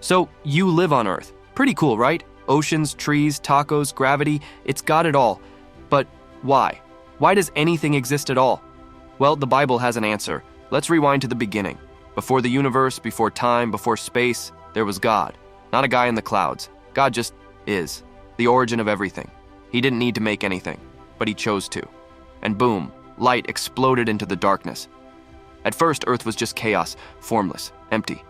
So you live on Earth. Pretty cool, right? Oceans, trees, tacos, gravity, it's got it all. But why? Why does anything exist at all? Well, the Bible has an answer. Let's rewind to the beginning. Before the universe, before time, before space, there was God. Not a guy in the clouds. God just is. The origin of everything. He didn't need to make anything, but he chose to. And boom, light exploded into the darkness. At first, Earth was just chaos, formless, empty.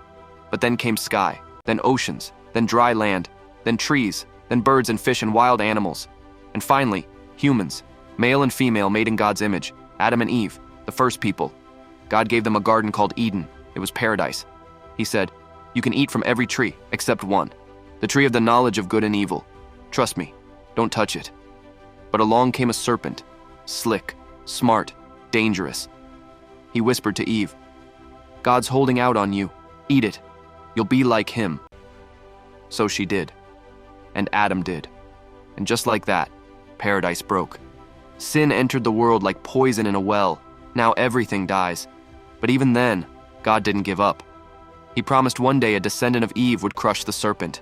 But then came sky, then oceans, then dry land, then trees, then birds and fish and wild animals. And finally, humans, male and female made in God's image, Adam and Eve, the first people. God gave them a garden called Eden. It was paradise. He said, "You can eat from every tree except one, the tree of the knowledge of good and evil. Trust me, don't touch it." But along came a serpent, slick, smart, dangerous. He whispered to Eve, "God's holding out on you. Eat it. You'll be like him." So she did. And Adam did. And just like that, paradise broke. Sin entered the world like poison in a well. Now everything dies. But even then, God didn't give up. He promised one day a descendant of Eve would crush the serpent.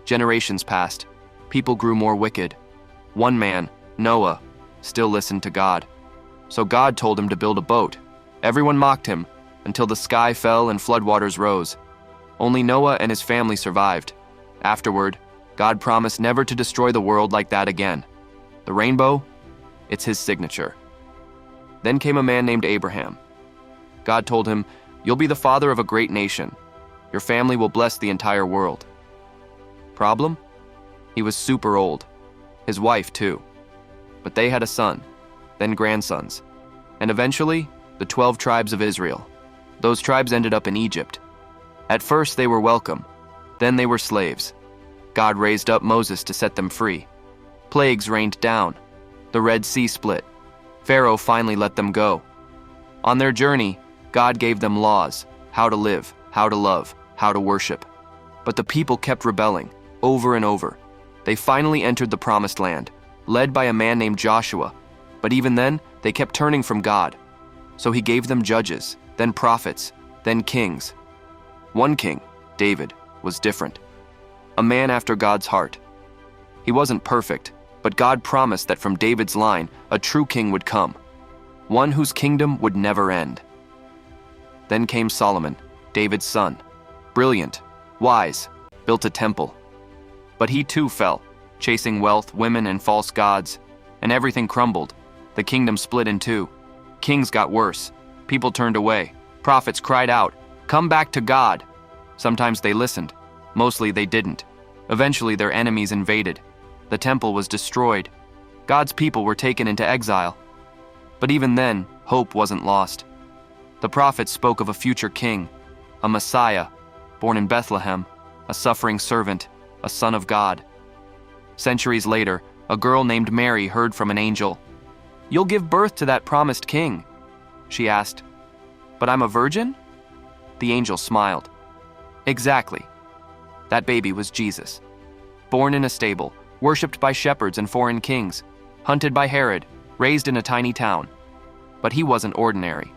Generations passed. People grew more wicked. One man, Noah, still listened to God. So God told him to build a boat. Everyone mocked him until the sky fell and floodwaters rose. Only Noah and his family survived. Afterward, God promised never to destroy the world like that again. The rainbow, it's his signature. Then came a man named Abraham. God told him, "You'll be the father of a great nation. Your family will bless the entire world." Problem? He was super old. His wife, too. But they had a son, then grandsons, and eventually, the 12 tribes of Israel. Those tribes ended up in Egypt. At first, they were welcome. Then they were slaves. God raised up Moses to set them free. Plagues rained down. The Red Sea split. Pharaoh finally let them go. On their journey, God gave them laws, how to live, how to love, how to worship. But the people kept rebelling, over and over. They finally entered the Promised Land, led by a man named Joshua. But even then, they kept turning from God. So he gave them judges, then prophets, then kings. One king, David, was different. A man after God's heart. He wasn't perfect, but God promised that from David's line, a true king would come. One whose kingdom would never end. Then came Solomon, David's son. Brilliant, wise, built a temple. But he too fell, chasing wealth, women, and false gods, and everything crumbled. The kingdom split in two. Kings got worse. People turned away. Prophets cried out, "Come back to God." Sometimes they listened. Mostly they didn't. Eventually their enemies invaded. The temple was destroyed. God's people were taken into exile. But even then, hope wasn't lost. The prophets spoke of a future king, a Messiah, born in Bethlehem, a suffering servant, a son of God. Centuries later, a girl named Mary heard from an angel. "You'll give birth to that promised king." She asked, "But I'm a virgin?" The angel smiled. Exactly. That baby was Jesus. Born in a stable, worshipped by shepherds and foreign kings, hunted by Herod, raised in a tiny town. But he wasn't ordinary.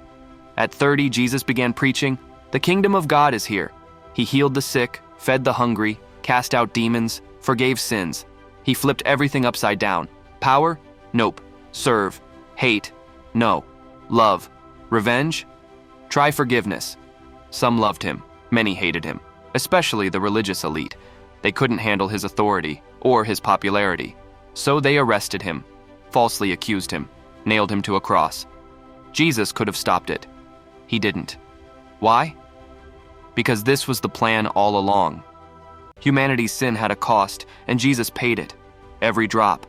At 30, Jesus began preaching, "The kingdom of God is here." He healed the sick, fed the hungry, cast out demons, forgave sins. He flipped everything upside down. Power? Nope. Serve. Hate? No. Love? Revenge? Try forgiveness. Some loved him. Many hated him, especially the religious elite. They couldn't handle his authority or his popularity. So they arrested him, falsely accused him, nailed him to a cross. Jesus could have stopped it. He didn't. Why? Because this was the plan all along. Humanity's sin had a cost, and Jesus paid it. Every drop.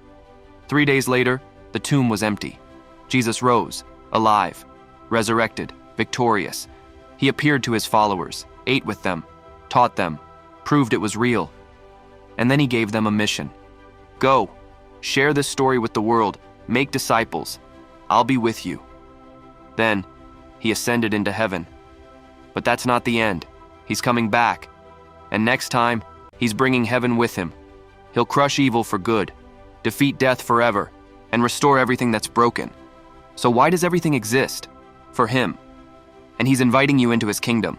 3 days later, the tomb was empty. Jesus rose, alive, resurrected, victorious. He appeared to his followers, ate with them, taught them, proved it was real. And then he gave them a mission. Go, share this story with the world, make disciples. I'll be with you. Then, he ascended into heaven. But that's not the end. He's coming back. And next time, he's bringing heaven with him. He'll crush evil for good, defeat death forever, and restore everything that's broken. So why does everything exist? For him. And he's inviting you into his kingdom.